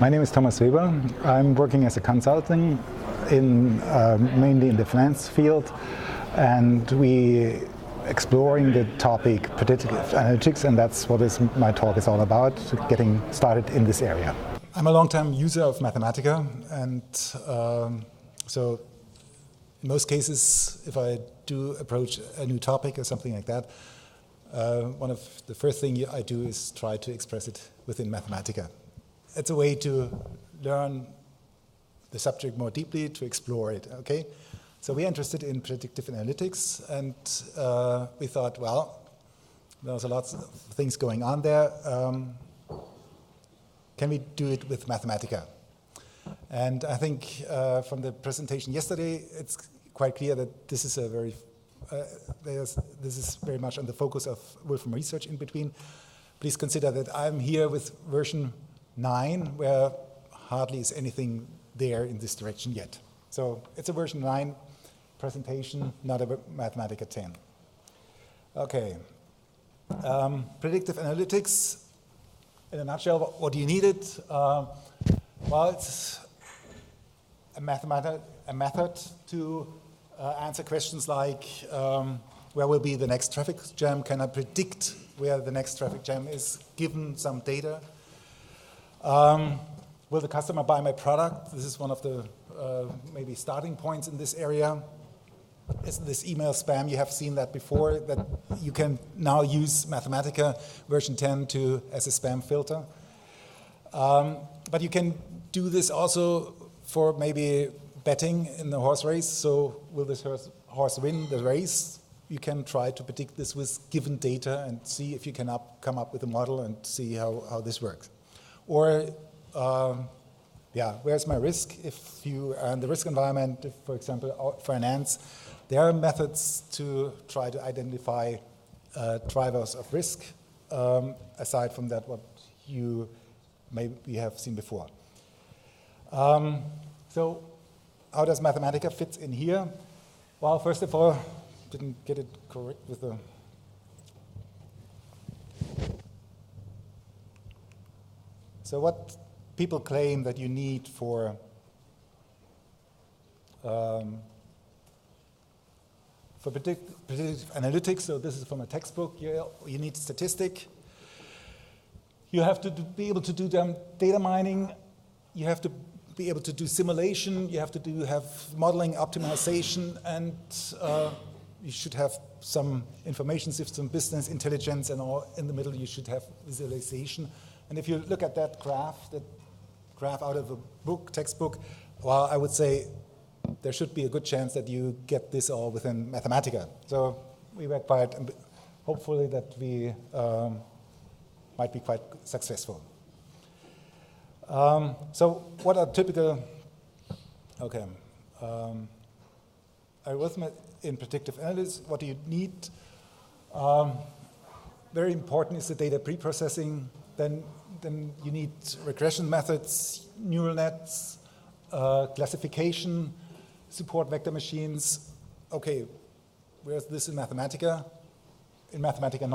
My name is Thomas Weber. I'm working as a consultant mainly in the finance field, and we exploring the topic predictive analytics, and that's what my talk is all about, getting started in this area. I'm a long-time user of Mathematica, and so in most cases, if I do approach a new topic or something like that, one of the first things I do is try to express it within Mathematica. It's a way to learn the subject more deeply, to explore it, okay? So we're interested in predictive analytics, and we thought, well, there's a lot of things going on there. Can we do it with Mathematica? And I think from the presentation yesterday, it's quite clear that this is a very this is very much on the focus of Wolfram Research in between. Please consider that I'm here with version 9, where hardly is anything there in this direction yet. So it's a version 9 presentation, not a Mathematica 10. Okay. Predictive analytics, in a nutshell, what do you need it? Well, it's a method to answer questions like, where will be the next traffic jam? Can I predict where the next traffic jam is, given some data? Will the customer buy my product? This is one of the maybe starting points in this area. Is this email spam? You have seen that before, that you can now use Mathematica version 10 as a spam filter. But you can do this also for maybe betting in the horse race. So will this horse win the race? You can try to predict this with given data and see if you can come up with a model and see how this works. Or, where's my risk? If you are in the risk environment, if, for example, finance, there are methods to try to identify drivers of risk, aside from that what you maybe have seen before. So how does Mathematica fit in here? Well, first of all, didn't get it correct with the... So what people claim that you need for predictive analytics, so this is from a textbook, you need statistic. You have to be able to do data mining. You have to be able to do simulation. You have to have modeling, optimization, and you should have some information system, business intelligence, and all in the middle you should have visualization. And if you look at that graph out of a textbook, well, I would say there should be a good chance that you get this all within Mathematica. So we work by it, and hopefully that we might be quite successful. So what are typical, algorithm in predictive analytics? What do you need? Very important is the data pre-processing. Then you need regression methods, neural nets, classification, support vector machines. Okay, where's this in Mathematica? In Mathematica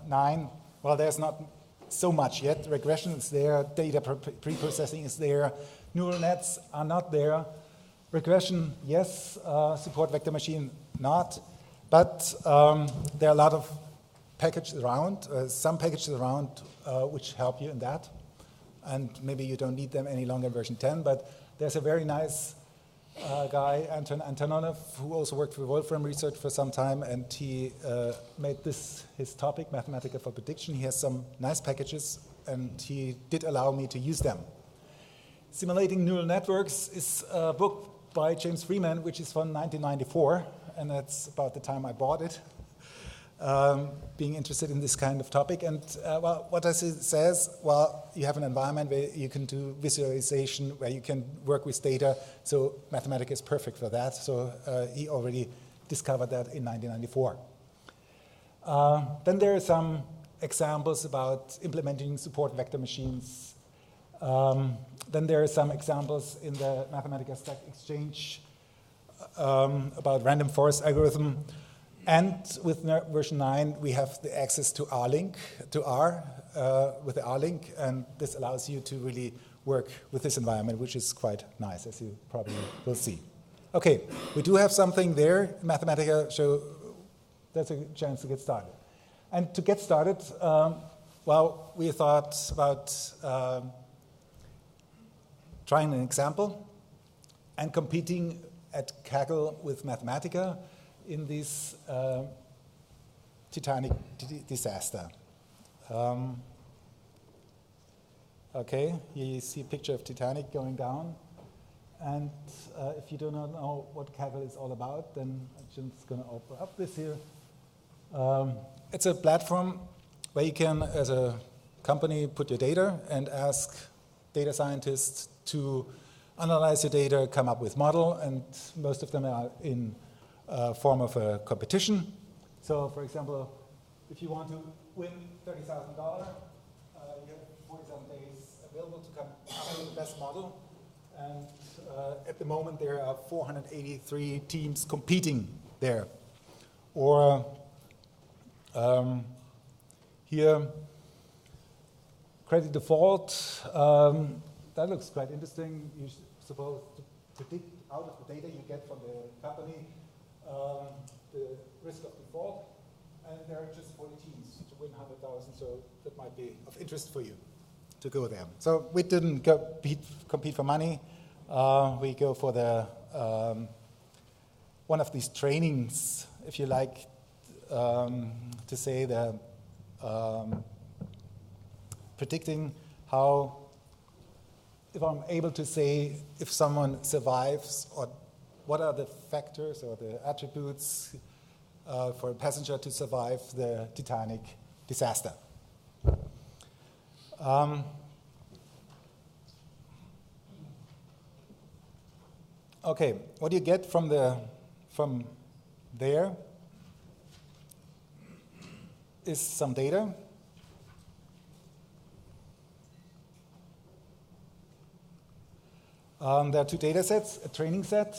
9, well, there's not so much yet. Regression is there, data pre-processing is there, neural nets are not there. Regression, yes, support vector machine, not. But there are a lot of packages around, some packages around which help you in that. And maybe you don't need them any longer in version 10, but there's a very nice guy, Anton Antonov, who also worked for Wolfram Research for some time, and he made this his topic, Mathematica for Prediction. He has some nice packages, and he did allow me to use them. Simulating Neural Networks is a book by James Freeman, which is from 1994, and that's about the time I bought it. Being interested in this kind of topic. And well, what does it says? Well, you have an environment where you can do visualization, where you can work with data. So Mathematica is perfect for that. So he already discovered that in 1994. Then there are some examples about implementing support vector machines. Then there are some examples in the Mathematica Stack Exchange about random forest algorithm. And with version 9, we have the access to R-link, with the R-link, and this allows you to really work with this environment, which is quite nice, as you probably will see. Okay, we do have something there in Mathematica, so that's a chance to get started. And to get started, well, we thought about trying an example and competing at Kaggle with Mathematica in this Titanic disaster. Okay, here you see a picture of Titanic going down. And if you do not know what Kaggle is all about, then I'm just going to open up this here. It's a platform where you can, as a company, put your data and ask data scientists to analyze your data, come up with model, and most of them are in form of a competition. So, for example, if you want to win $30,000, you have 47 days available to come up with the best model. And at the moment, there are 483 teams competing there. Or here, credit default. That looks quite interesting. You're supposed to predict out of the data you get from the company the risk of default. And there are just 40 teams to win 100,000, so that might be of interest for you to go there. So we didn't compete for money. We go for the one of these trainings, if you like to say, the predicting how, if I'm able to say if someone survives, or what are the factors or the attributes for a passenger to survive the Titanic disaster. Okay, what do you get from there is some data. There are two data sets, a training set.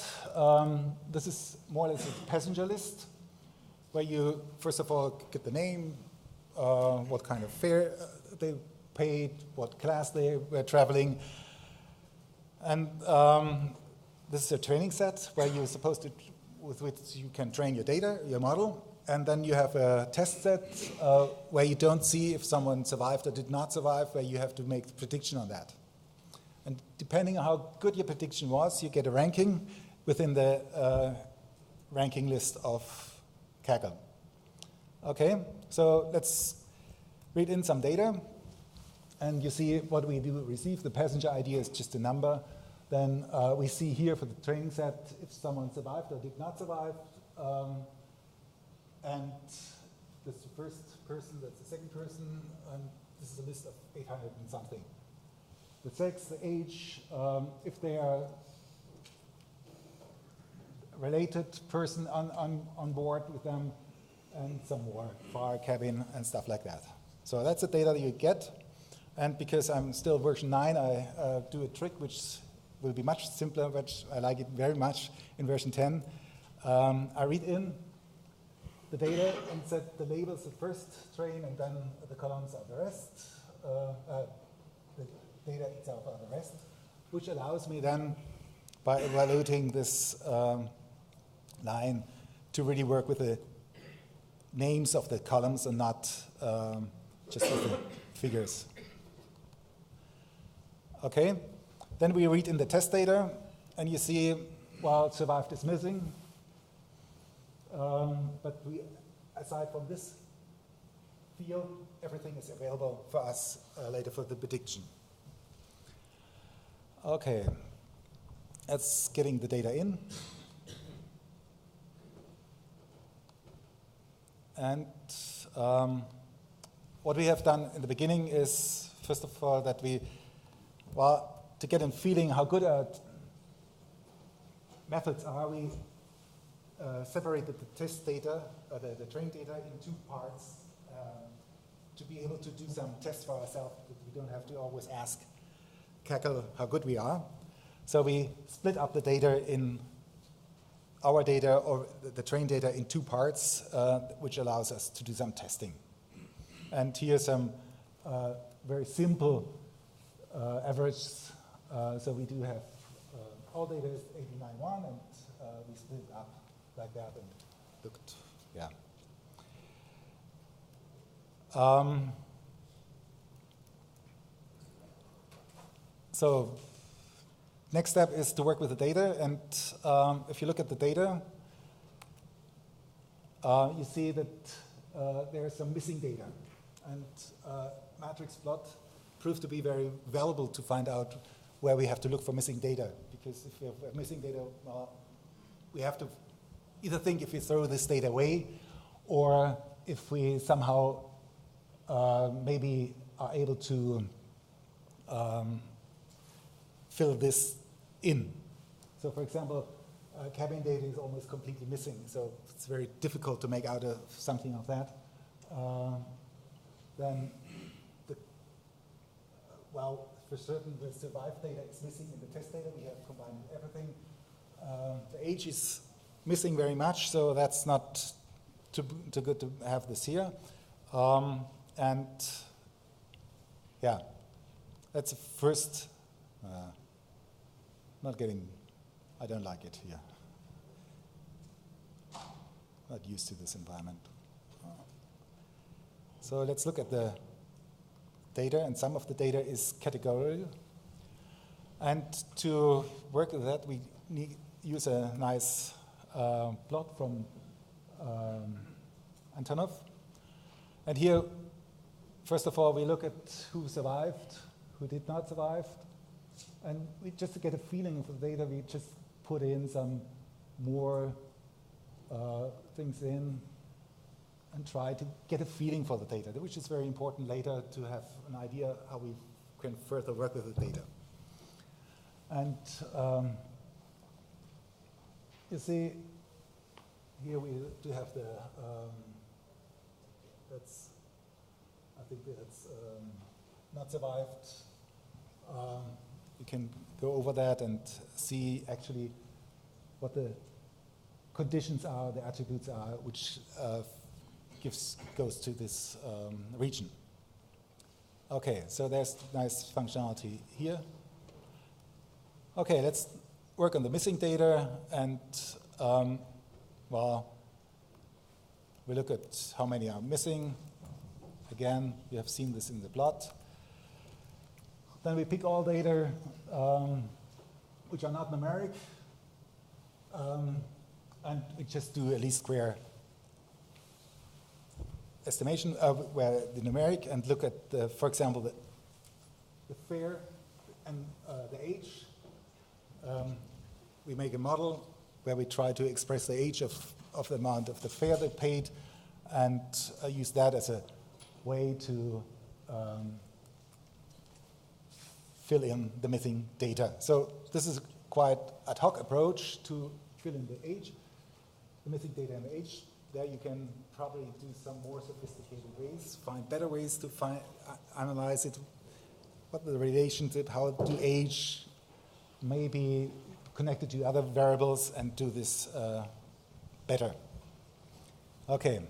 This is more or less a passenger list, where you, first of all, get the name, what kind of fare they paid, what class they were traveling. And this is a training set where you're supposed to, with which you can train your data, your model. And then you have a test set where you don't see if someone survived or did not survive, where you have to make the prediction on that. And depending on how good your prediction was, you get a ranking within the ranking list of Kaggle. Okay, so let's read in some data. And you see what we do receive. The passenger ID is just a number. Then we see here for the training set if someone survived or did not survive. And this is the first person, that's the second person, and this is a list of 800 and something. The sex, the age, if they are related person on board with them, and some more, fire cabin and stuff like that. So that's the data that you get. And because I'm still version 9, I do a trick which will be much simpler, which I like it very much in version 10. I read in the data and set the labels at first, train, and then the columns are the rest. The data itself are the rest, which allows me then, by evaluating this line, to really work with the names of the columns and not just with the figures. Okay, then we read in the test data, and you see, well, survived is missing. But we, aside from this field, everything is available for us later for the prediction. Okay, that's getting the data in. And what we have done in the beginning is, first of all, that we, well, to get a feeling how good our methods are, we separated the test data, the trained data, in two parts to be able to do some tests for ourselves. We don't have to always ask Kaggle how good we are. So we split up the data in our data, or the trained data, in two parts, which allows us to do some testing. And here's some very simple average So we do have all data is 89.1, and we split it up like that and looked, yeah. So next step is to work with the data, and if you look at the data, you see that there is some missing data, and matrix plot proved to be very valuable to find out where we have to look for missing data, because if we have missing data, well, we have to either think if we throw this data away, or if we somehow maybe are able to fill this in. So for example, cabin data is almost completely missing, so it's very difficult to make out something of that. Then, well, for certain, the survived data is missing in the test data. We have combined everything. The age is missing very much, so that's not too good to have this here. And yeah, that's the first. I don't like it here. Not used to this environment. So let's look at the data, and some of the data is categorical. And to work with that, we use a nice plot from Antonov. And here, first of all, we look at who survived, who did not survive. And just to get a feeling of the data, we just put in some more things in and try to get a feeling for the data, which is very important later to have an idea how we can further work with the data. And you see, here we do have the, I think that's not survived. You can go over that and see actually what the conditions are, the attributes are, which goes to this region. Okay, so there's nice functionality here. Okay, let's work on the missing data, and well, we look at how many are missing. Again, you have seen this in the plot. Then we pick all data which are not numeric, and we just do a least square estimation where the numeric, and look at, for example, the fare and the age. We make a model where we try to express the age of the amount of the fare they paid, and use that as a way to fill in the missing data. So this is a quite ad hoc approach to fill in the age, the missing data and the age. There you can probably do some more sophisticated ways, find better ways to analyze it, what the relationship, how do age may be connected to other variables, and do this better. Okay,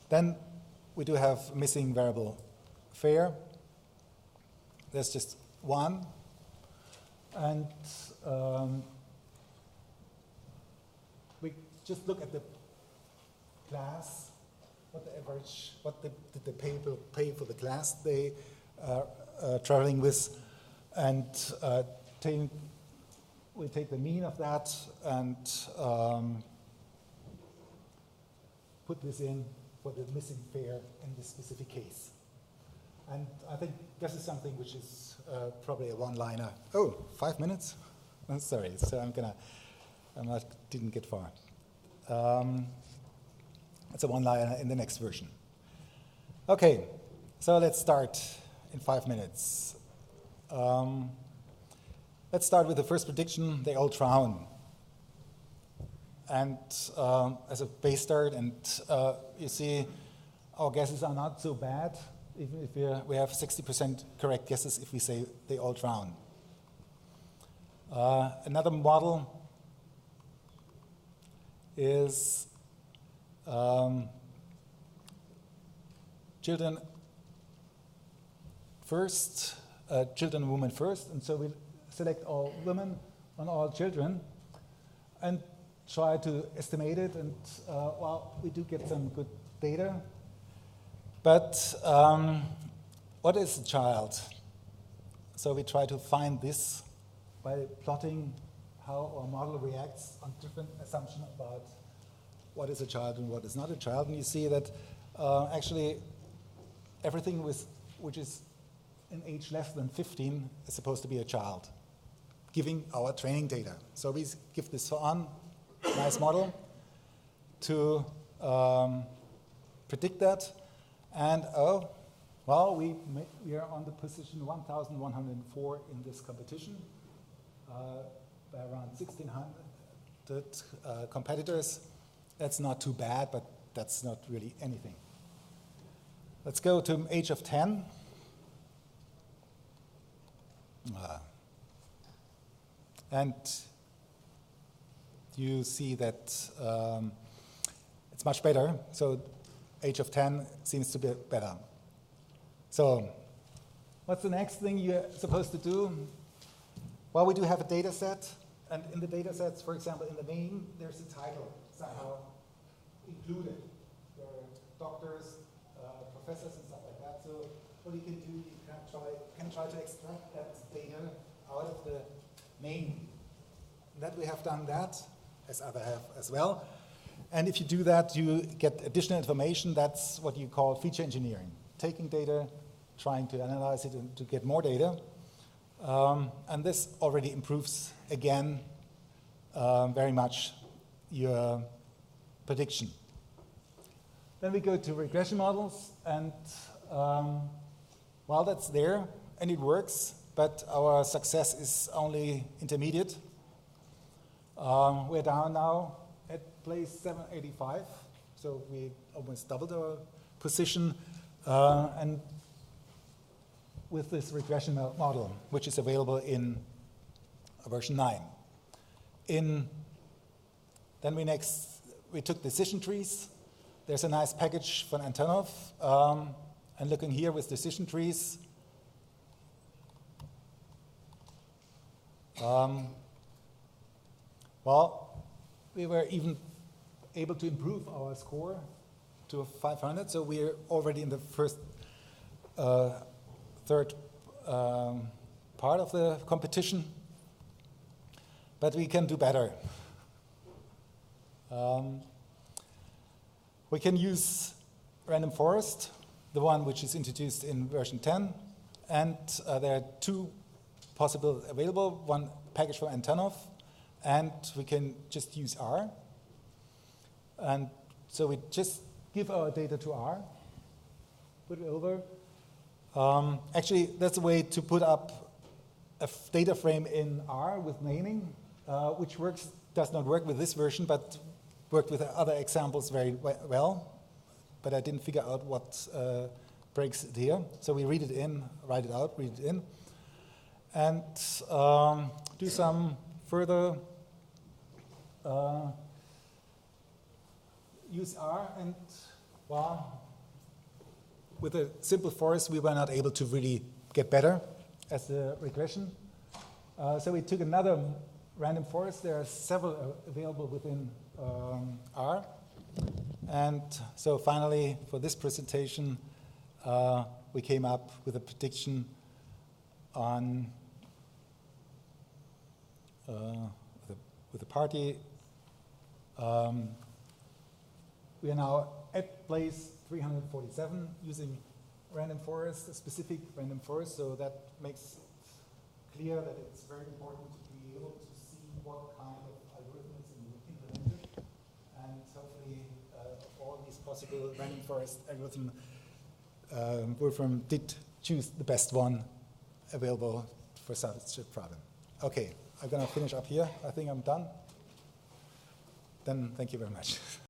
then we do have missing variable fare. There's just one, and we just look at the class, what the average, did the people pay for the class they are traveling with, and we take the mean of that and put this in for the missing fare in this specific case. And I think this is something which is probably a one-liner. Oh, 5 minutes? I'm sorry, so didn't get far. It's a one-liner in the next version. Okay, so let's start in 5 minutes. Let's start with the first prediction, they all drown. And as a base start, and you see our guesses are not so bad, even if we have 60% correct guesses if we say they all drown. Another model is children first, children and women first, and so we select all women and all children and try to estimate it. And well, we do get some good data. But what is a child? So we try to find this by plotting how our model reacts on different assumptions about what is a child and what is not a child. And you see that actually everything which is in age less than 15 is supposed to be a child, giving our training data. So we give this on, nice model, to predict that. And oh, well, we are on the position 1,104 in this competition by around 1,600 competitors. That's not too bad, but that's not really anything. Let's go to age of 10. And you see that it's much better. So age of 10 seems to be better. So what's the next thing you're supposed to do? Well, we do have a data set. And in the data sets, for example, in the name, there's a title somehow included. There are doctors, professors, and stuff like that. So what you can do, you can try to extract that data out of the name. That we have done that, as others have as well. And if you do that, you get additional information. That's what you call feature engineering. Taking data, trying to analyze it and to get more data. And this already improves, again, very much your prediction. Then we go to regression models, and well, that's there, and it works, but our success is only intermediate. We're down now at place 785, so we almost doubled our position, and with this regression model, which is available in version 9. Then we took decision trees. There's a nice package from Antonov, and looking here with decision trees, well, we were even able to improve our score to 500, so we're already in the third part of the competition, but we can do better. We can use random forest, the one which is introduced in version 10, and there are two possible available, one package from Antonov, and we can just use R. And so we just give our data to R, put it over. Actually, that's a way to put up a data frame in R with naming, which does not work with this version, but worked with other examples very well. But I didn't figure out what breaks it here. So we read it in, write it out, read it in, and do some further use R, and well, with a simple forest, we were not able to really get better as the regression. So we took another random forest. There are several available within R. And so finally, for this presentation, we came up with a prediction on with the party. We are now at place 347 using random forest, a specific random forest, so that makes it clear that it's very important to be able to see what kind of algorithms implemented, and hopefully all these possible random forest algorithms, Wolfram did choose the best one available for such a problem. Okay, I'm going to finish up here. I think I'm done. Then thank you very much.